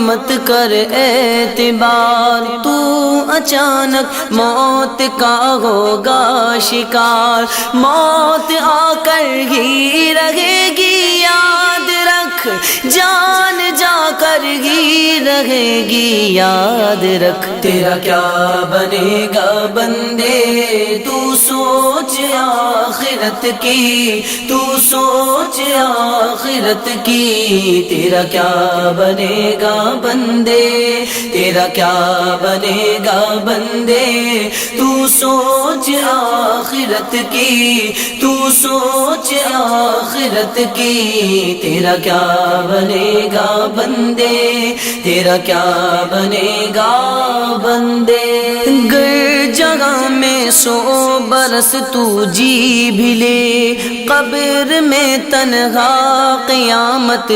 مت کر اعتبار، تو اچانک موت کا ہوگا شکار، موت آ کر ہی رہے گی یاد رکھ، جان جا کر ہی رہے گی یاد رکھ۔ تیرا کیا بنے گا بندے تو سوچ آخرت کی، تو سوچ آخرت کی، تیرا کیا بنے گا بندے، تیرا کیا بنے گا بندے، تو سوچ آخرت کی، تو سوچ آخرت کی، تیرا کیا بنے گا بندے، تیرا کیا بنے گا بندے۔ گر جگہ میں 100 برس تو جی بھی لے، قبر میں تنہا قیامت